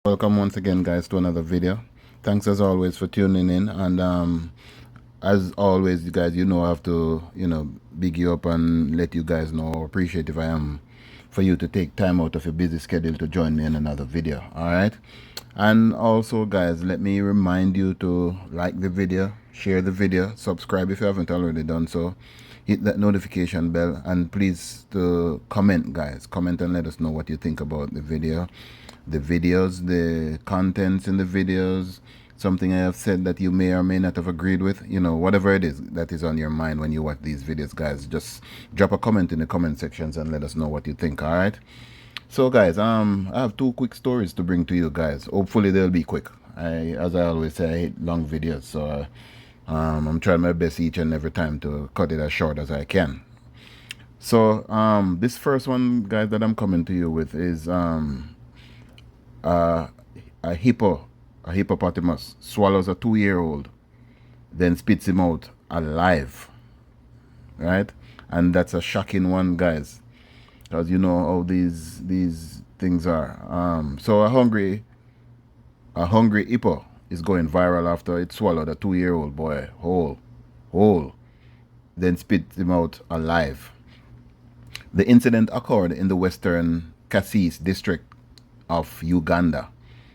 Welcome once again, guys, to another video. Thanks as always for tuning in, and as always, you guys, I have to big you up and let you guys know how appreciative I am for you to take time out of your busy schedule to join me in another video. All right, and also, guys, let me remind you to like the video, share the video, subscribe if you haven't already done so, hit that notification bell, and please to comment, guys. Comment and let us know what you think about the video, the videos, the contents in the videos, something I have said that you may or may not have agreed with, whatever it is that is on your mind when you watch these videos, guys. Just drop a comment in the comment sections and let us know what you think. All right, so guys, I have two quick stories to bring to you guys. Hopefully they'll be quick. As I always say, I hate long videos, so I'm trying my best each and every time to cut it as short as I can. So this first one, guys, that I'm coming to you with is a hippopotamus swallows a 2-year-old, then spits him out alive. Right? And that's a shocking one, guys, because you know how these things are. So a hungry hippo is going viral after it swallowed a 2-year-old boy whole, then spit him out alive. The incident occurred in the western Kasese district of Uganda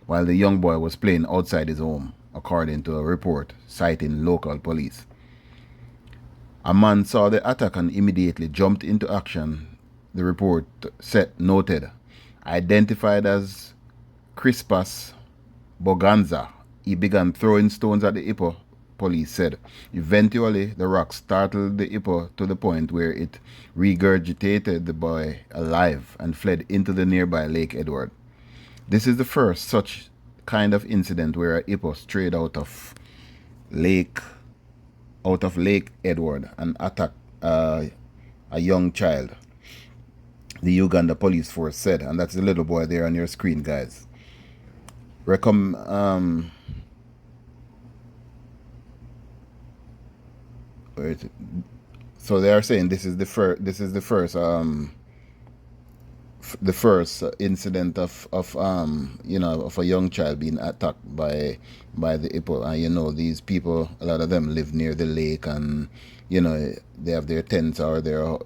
while the young boy was playing outside his home, according to a report citing local police. A man saw the attack and immediately jumped into action, the report noted. Identified as Crispus Boganza, he began throwing stones at the hippo, police said. Eventually, the rocks startled the hippo to the point where it regurgitated the boy alive and fled into the nearby Lake Edward. This is the first such kind of incident where a hippo strayed out of Lake Edward and attacked a young child, the Uganda police force said. And that's the little boy there on your screen, guys. So they are saying this is the first incident of a young child being attacked by the hippo. And these people, a lot of them live near the lake, and they have their tents or their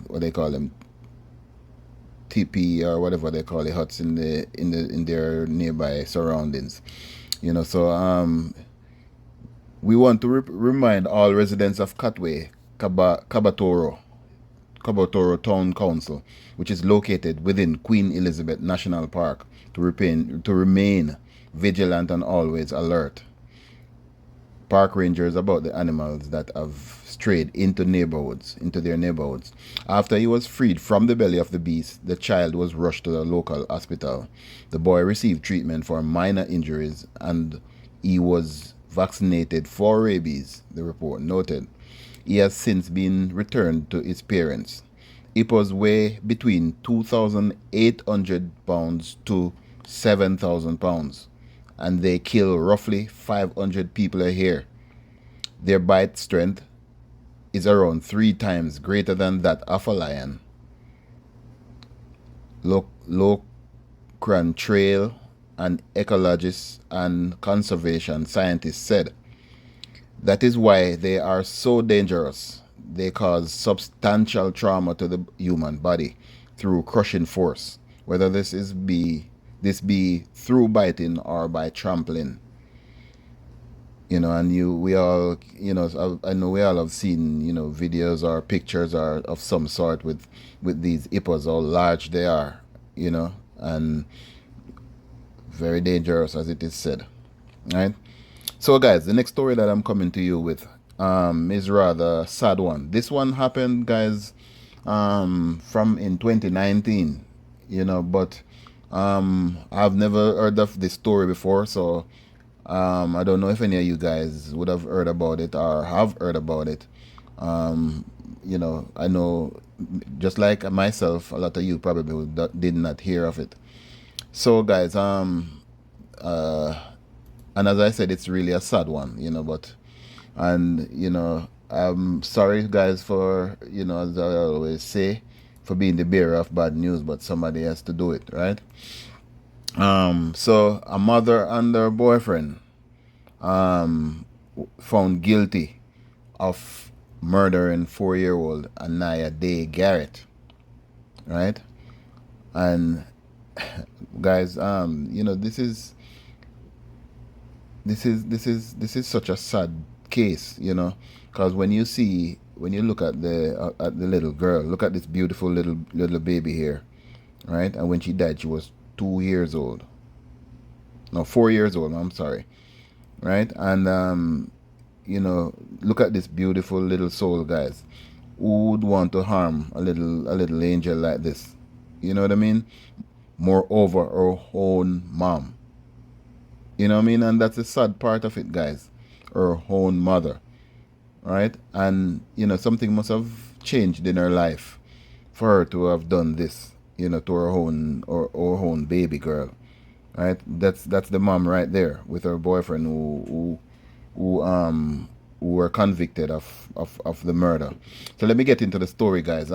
what they call them, teepee or whatever they call it, huts in their nearby surroundings. So we want to remind all residents of Katwe, Kabatoro Town Council, which is located within Queen Elizabeth National Park, to remain vigilant and always alert park rangers about the animals that have strayed into their neighborhoods. After he was freed from the belly of the beast, the child was rushed to the local hospital. The boy received treatment for minor injuries and he was vaccinated for rabies, the report noted. He has since been returned to his parents. Hippos weigh between 2,800 pounds to 7,000 pounds, and they kill roughly 500 people a year. Their bite strength is around 3 times greater than that of a lion. Locran Trail and ecologists and conservation scientists said that is why they are so dangerous. They cause substantial trauma to the human body through crushing force, whether this be through biting or by trampling. And we all, I know we all have seen, videos or pictures or of some sort with these hippos, how large they are, and very dangerous, as it is said. Right? So, guys, the next story that I'm coming to you with is rather a sad one. This one happened, guys, from in 2019, but I've never heard of this story before, so I don't know if any of you guys would have heard about it or have heard about it. I know, just like myself, a lot of you probably did not hear of it. So, guys, and as I said, it's really a sad one, I'm sorry, guys, for, as I always say, for being the bearer of bad news, but somebody has to do it, right? So a mother and her boyfriend found guilty of murdering 4-year-old Anaya Day Garrett, right? And guys, this is such a sad case, because when you look at the little girl, look at this beautiful little baby here, right? And when she died, she was 2 years old. No, 4 years old. I'm sorry, right? And look at this beautiful little soul, guys. Who would want to harm a little angel like this? You know what I mean? Moreover, her own mom. You know what I mean? And that's the sad part of it, guys. Her own mother, right? And something must have changed in her life for her to have done this, to her own baby girl, right? That's the mom right there with her boyfriend who were convicted of the murder. So let me get into the story, guys.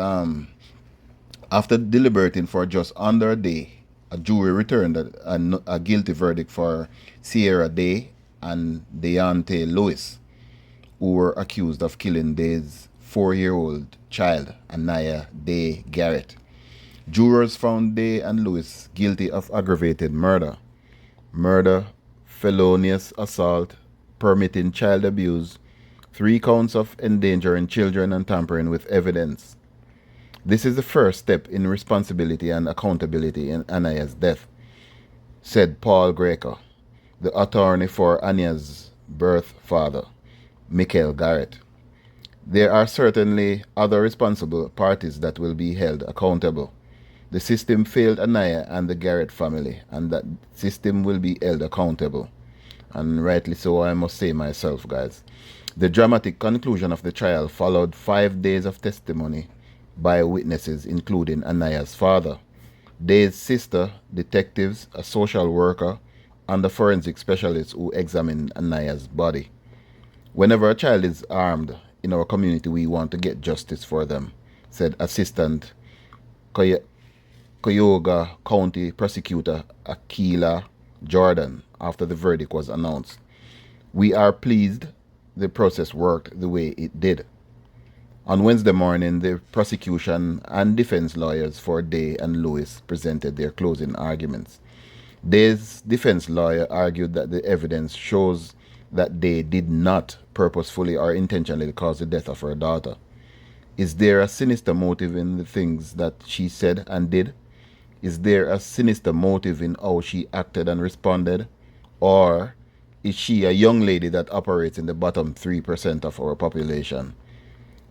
After deliberating for just under a day, a jury returned a guilty verdict for Sierra Day and Deontay Lewis, who were accused of killing Day's 4-year-old child, Anaya Day Garrett. Jurors found Day and Lewis guilty of aggravated murder, felonious assault, permitting child abuse, 3 counts of endangering children and tampering with evidence. This is the first step in responsibility and accountability in Anaya's death, said Paul Greco, the attorney for Anaya's birth father, Michael Garrett. There are certainly other responsible parties that will be held accountable. The system failed Anaya and the Garrett family, and that system will be held accountable. And rightly so, I must say myself, guys. The dramatic conclusion of the trial followed 5 days of testimony by witnesses, including Anaya's father, Day's sister, detectives, a social worker, and the forensic specialist who examined Anaya's body. Whenever a child is harmed in our community, we want to get justice for them, said Assistant Cuyahoga County Prosecutor Akila Jordan after the verdict was announced. We are pleased the process worked the way it did. On Wednesday morning, the prosecution and defense lawyers for Day and Lewis presented their closing arguments. Day's defense lawyer argued that the evidence shows that Day did not purposefully or intentionally cause the death of her daughter. Is there a sinister motive in the things that she said and did? Is there a sinister motive in how she acted and responded? Or is she a young lady that operates in the bottom 3% of our population?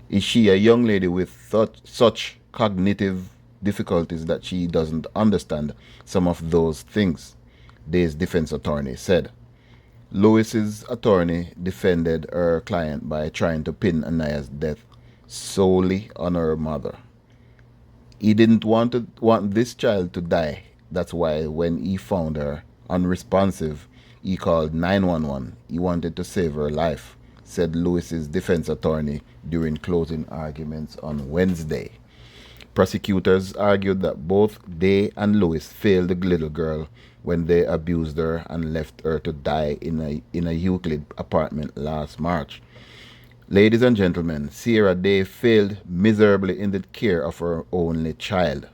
Is she a young lady with such cognitive difficulties that she doesn't understand some of those things? Day's defense attorney said. Lewis's attorney defended her client by trying to pin Anaya's death solely on her mother. He didn't want this child to die. That's why when he found her unresponsive, he called 911. He wanted to save her life, said Lewis's defense attorney during closing arguments on Wednesday. Prosecutors argued that both Day and Lewis failed the little girl when they abused her and left her to die in a Euclid apartment last March. Ladies and gentlemen, Sierra Day failed miserably in the care of her only child.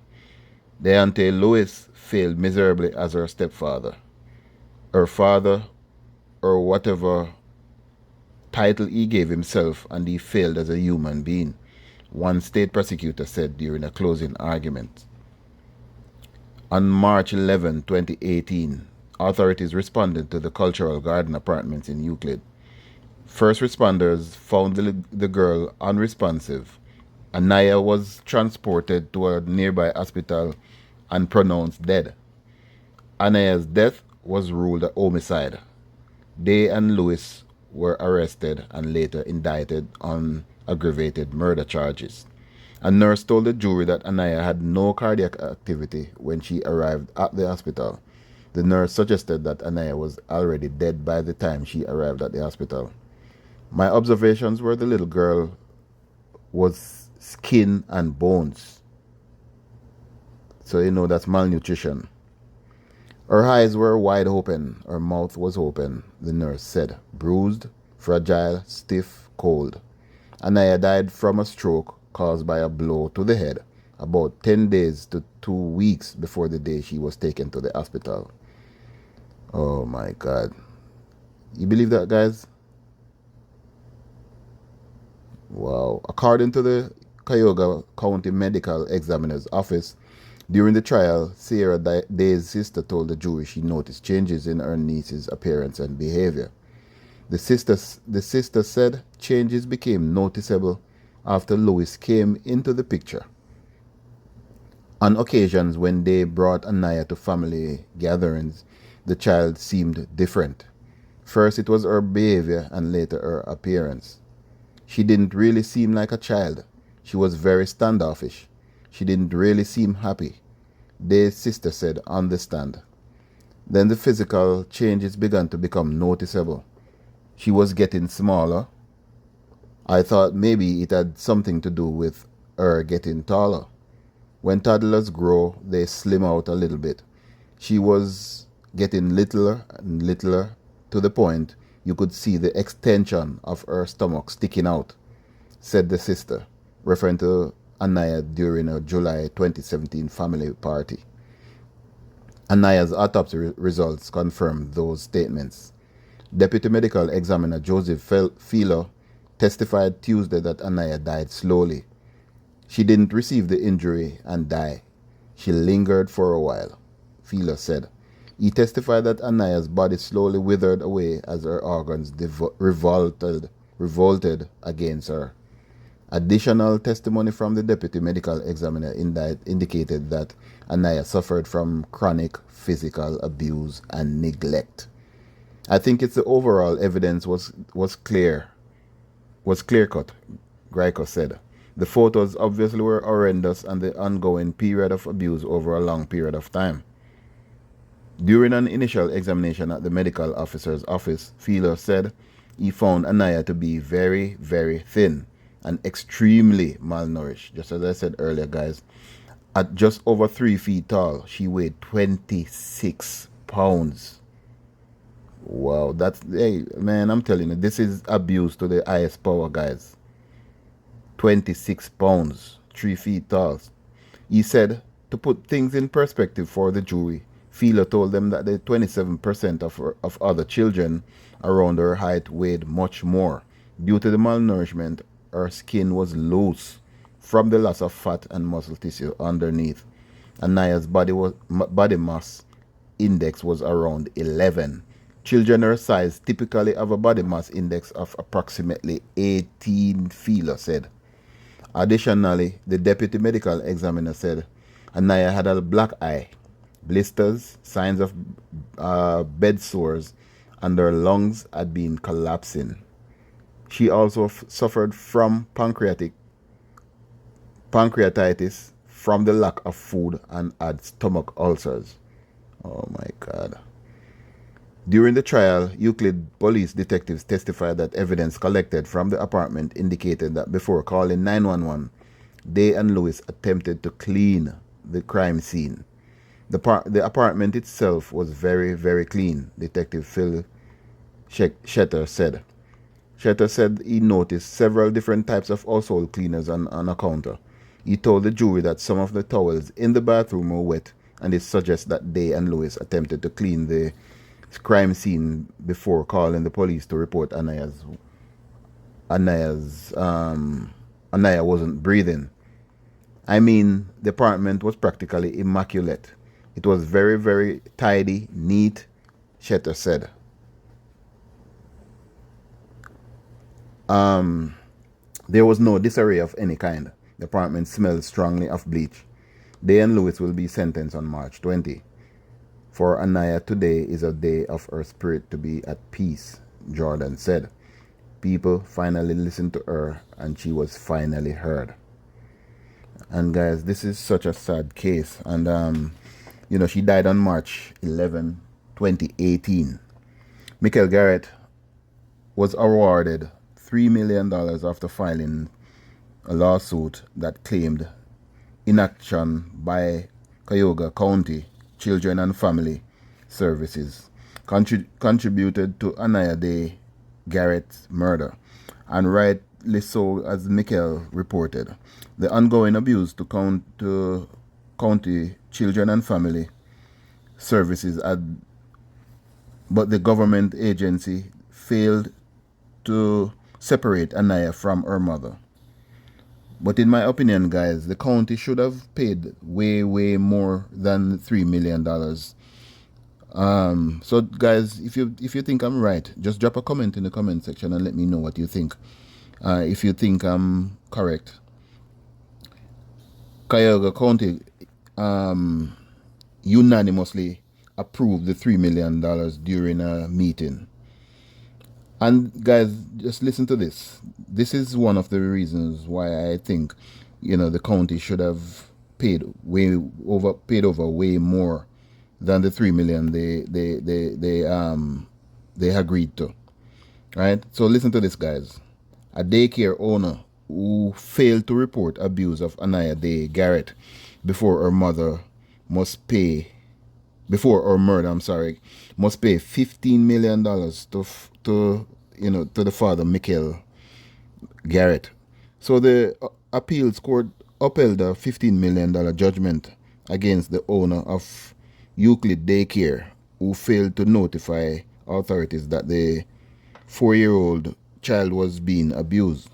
Deontay Lewis failed miserably as her stepfather, her father, or whatever title he gave himself, and he failed as a human being, one state prosecutor said during a closing argument. On March 11, 2018, authorities responded to the Cultural Garden apartments in Euclid. First responders found the girl unresponsive. Anaya was transported to a nearby hospital and pronounced dead. Anaya's death was ruled a homicide. Day and Lewis were arrested and later indicted on aggravated murder charges. A nurse told the jury that Anaya had no cardiac activity when she arrived at the hospital. The nurse suggested that Anaya was already dead by the time she arrived at the hospital. My observations were the little girl was skin and bones. So you know that's malnutrition. Her eyes were wide open. Her mouth was open, the nurse said. Bruised, fragile, stiff, cold. Anaya died from a stroke caused by a blow to the head about 10 days to 2 weeks before the day she was taken to the hospital. Oh my God. You believe that, guys? Wow. According to the Cuyahoga County Medical Examiner's Office, during the trial, Sierra Day's sister told the jury she noticed changes in her niece's appearance and behavior. The sister said changes became noticeable after Louis came into the picture. On occasions when they brought Anaya to family gatherings, the child seemed different. First it was her behavior and later her appearance. She didn't really seem like a child. She was very standoffish. She didn't really seem happy, Day's sister said on the stand. Then the physical changes began to become noticeable. She was getting smaller. I thought maybe it had something to do with her getting taller. When toddlers grow, they slim out a little bit. She was getting littler and littler to the point you could see the extension of her stomach sticking out, said the sister, referring to Anaya during a July 2017 family party. Anaya's autopsy results confirmed those statements. Deputy Medical Examiner Joseph Filo testified Tuesday that Anaya died slowly. She didn't receive the injury and die. She lingered for a while, Filo said. He testified that Anaya's body slowly withered away as her organs revolted against her. Additional testimony from the deputy medical examiner indicated that Anaya suffered from chronic physical abuse and neglect. I think it's the overall evidence was clear cut, Greco said. The photos obviously were horrendous and the ongoing period of abuse over a long period of time. During an initial examination at the medical officer's office, Filo said he found Anaya to be very, very thin and extremely malnourished. Just as I said earlier, guys, at just over 3 feet tall, she weighed 26 pounds. Wow, that's, hey, man, I'm telling you, this is abuse to the highest power, guys. 26 pounds, 3 feet tall. He said, to put things in perspective for the jury, Fila told them that the 27% of other children around her height weighed much more. Due to the malnourishment, her skin was loose from the loss of fat and muscle tissue underneath. Anaya's body mass index was around 11. Children her size typically have a body mass index of approximately 18, Fila said. Additionally, the deputy medical examiner said Anaya had a black eye, blisters, signs of bed sores, and her lungs had been collapsing. She also suffered from pancreatitis from the lack of food and had stomach ulcers. Oh my God. During the trial, Euclid police detectives testified that evidence collected from the apartment indicated that before calling 911, Day and Lewis attempted to clean the crime scene. The apartment itself was very, very clean, Detective Phil Shetter said. Shetter said he noticed several different types of household cleaners on a counter. He told the jury that some of the towels in the bathroom were wet, and it suggests that Day and Lewis attempted to clean the crime scene before calling the police to report Anaya wasn't breathing. I mean, the apartment was practically immaculate. It was very, very tidy, neat, Shetter said. There was no disarray of any kind. The apartment smelled strongly of bleach. Day and Lewis will be sentenced on March 20. For Anaya, today is a day of her spirit to be at peace, Jordan said. People finally listened to her and she was finally heard. And guys, this is such a sad case. And, she died on March 11, 2018. Michael Garrett was awarded $3 million after filing a lawsuit that claimed inaction by Cuyahoga County Children and Family Services contributed to Anaya Day Garrett's murder, and rightly so, as Mikkel reported. The ongoing abuse to County Children and Family Services but the government agency failed to separate Anaya from her mother. But in my opinion, guys, the county should have paid way more than $3 million. So guys, if you think I'm right, just drop a comment in the comment section and let me know what you think. If you think I'm correct. Cuyahoga County unanimously approved the $3 million during a meeting. And guys, just listen to this. This is one of the reasons why I think, the county should have paid over way more than the $3 million they agreed to. Right? So listen to this, guys. A daycare owner who failed to report abuse of Anaya Day Garrett before her murder must pay $15 million to the father, Mikkel Garrett. So the appeals court upheld a $15 million judgment against the owner of Euclid Daycare, who failed to notify authorities that the 4-year-old child was being abused.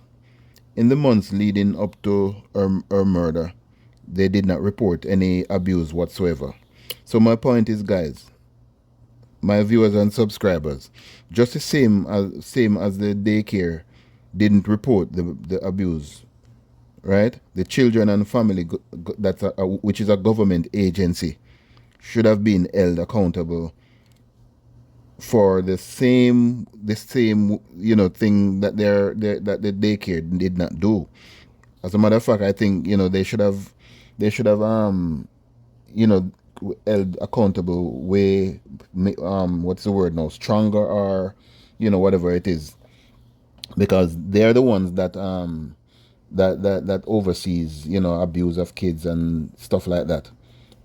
In the months leading up to her murder, they did not report any abuse whatsoever. So my point is, guys, my viewers and subscribers, just the same as the daycare didn't report the abuse, right? The Children and Family, which is a government agency, should have been held accountable for the same thing that that the daycare did not do. As a matter of fact, I think they should have held accountable way, what's the word now, stronger, or whatever it is, because they're the ones that that oversees abuse of kids and stuff like that,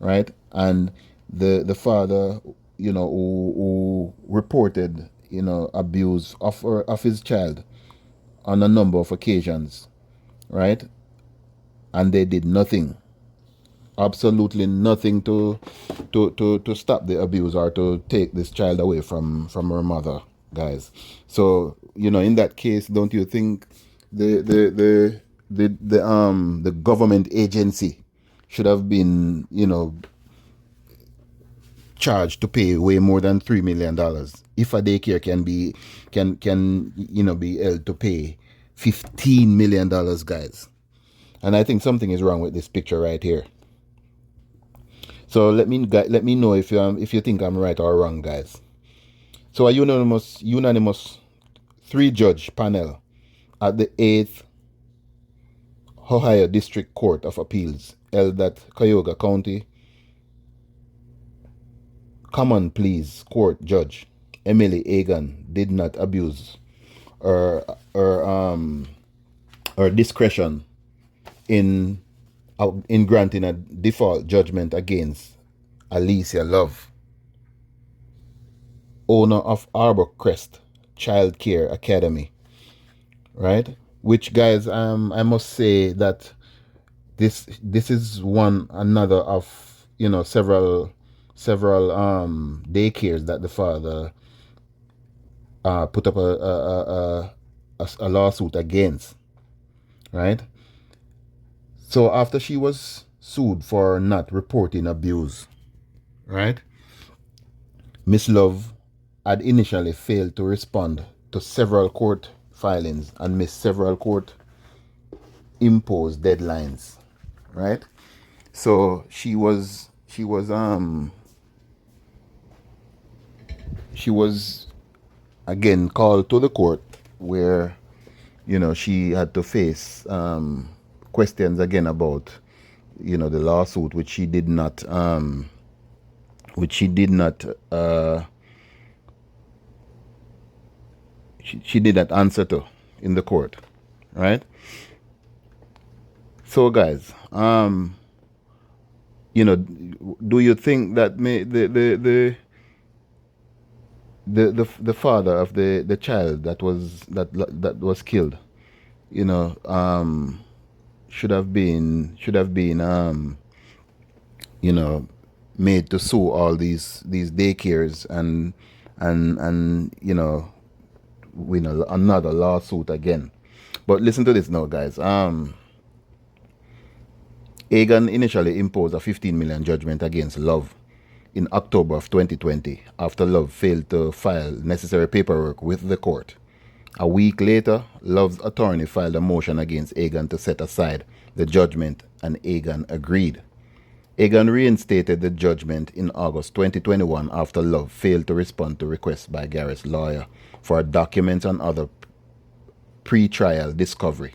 right? And the father who reported abuse of his child on a number of occasions, right? And they did nothing, absolutely nothing to stop the abuse or to take this child away from her mother, guys. So in that case, don't you think the government agency should have been charged to pay way more than $3 million if a daycare can be held to pay $15 million, guys? And I think something is wrong with this picture right here. So let me know if you think I'm right or wrong, guys. So a unanimous 3-judge panel at the 8th Ohio District Court of Appeals held that Cuyahoga County Common Pleas Court Judge Emily Egan did not abuse her discretion in granting a default judgment against Alicia Love, owner of Arborcrest Child Care Academy, right? Which, guys, I must say that this is one another of several daycares that the father put up a lawsuit against, right? So after she was sued for not reporting abuse, right, Miss Love had initially failed to respond to several court filings and missed several court imposed deadlines, right? So she was again called to the court, where she had to face questions again about the lawsuit, which she did not she did not answer to in the court, right? So, guys, you know, do you think that the father of the child that was killed, you know, should have been you know, made to sue all these daycares and win another lawsuit again? But listen to this now, guys. Egan initially imposed a 15 million judgment against Love in October of 2020 after Love failed to file necessary paperwork with the court. A week later, Love's attorney filed a motion against Egan to set aside the judgment, and Egan agreed. Egan reinstated the judgment in August 2021 after Love failed to respond to requests by Garrett's lawyer for documents and other pre-trial discovery.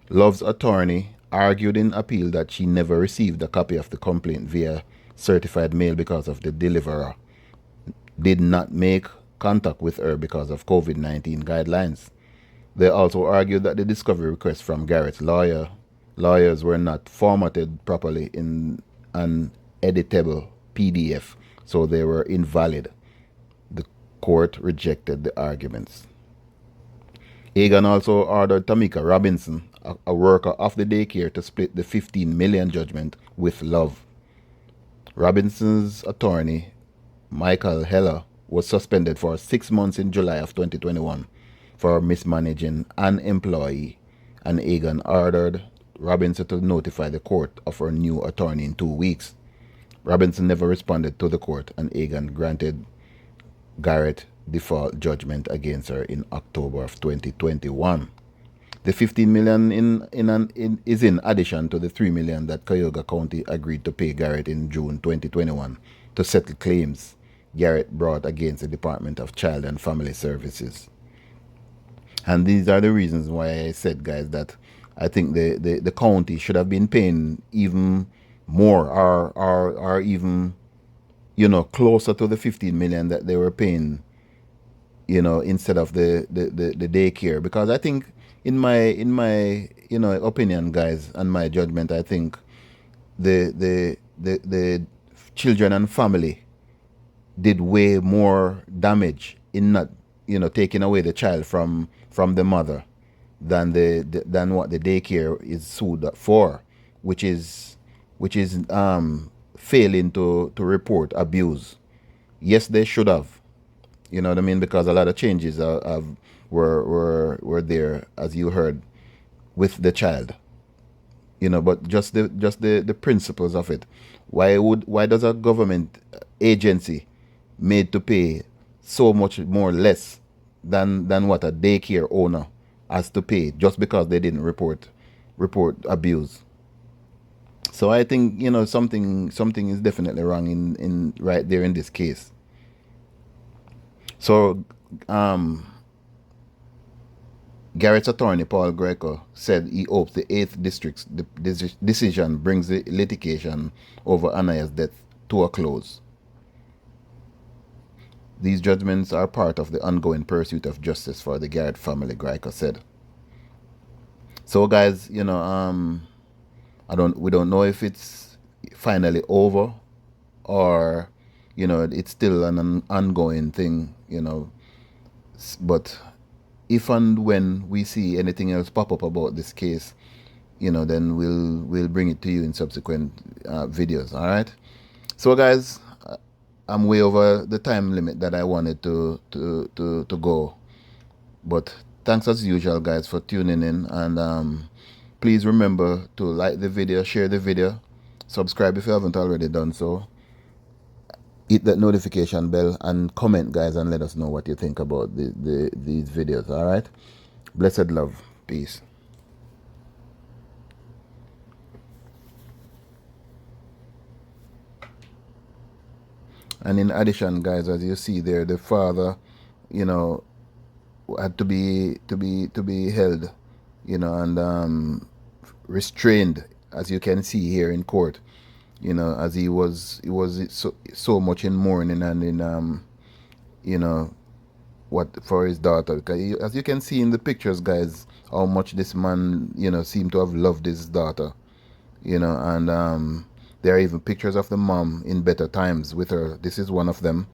Love's attorney argued in appeal that she never received a copy of the complaint via certified mail because of the deliverer did not make contact with her because of COVID-19 guidelines. They also argued that the discovery requests from Garrett's lawyers were not formatted properly in an editable PDF, so they were invalid. The court rejected the arguments. Egan also ordered Tamika Robinson, a worker of the daycare, to split the 15 million judgment with Love. Robinson's attorney, Michael Heller, was suspended for 6 months in July of 2021 for mismanaging an employee, and Egan ordered Robinson to notify the court of her new attorney in 2 weeks. Robinson never responded to the court, and Egan granted Garrett default judgment against her in October of 2021. The 15 million is in addition to the 3 million that Cuyahoga County agreed to pay Garrett in June 2021 to settle claims Garrett brought against the Department of Child and Family Services. And these are the reasons why I said, guys, that I think the county should have been paying even more, or even, closer to the 15 million that they were paying, instead of the daycare. Because I think in my opinion, guys, and my judgment, I think the children and family did way more damage in not taking away the child from the mother than than what the daycare is sued for, which is failing to report abuse. Yes, they should have, you know what I mean, because a lot of changes were there, as you heard, with the child, but just the principles of it. Why does a government agency made to pay so much more less than what a daycare owner has to pay just because they didn't report abuse? So I think something is definitely wrong in right there in this case. So Garrett's attorney, Paul Greco, said he hopes the 8th District's decision brings the litigation over Anaya's death to a close. These judgments are part of the ongoing pursuit of justice for the Garrett family, Greco said. So, guys, we don't know if it's finally over, or it's still an ongoing thing, but if and when we see anything else pop up about this case, then we'll bring it to you in subsequent videos. All right. So, guys, I'm way over the time limit that I wanted to go, but thanks as usual, guys, for tuning in, and please remember to like the video, share the video, subscribe if you haven't already done so, hit that notification bell, and comment, guys, and let us know what you think about these videos. All right. Blessed love. Peace. And in addition, guys, as you see there, the father, had to be held, and restrained, as you can see here in court, as he was so much in mourning and in what for his daughter. Because as you can see in the pictures, guys, how much this man seemed to have loved his daughter, and There are even pictures of the mom in better times with her. This is one of them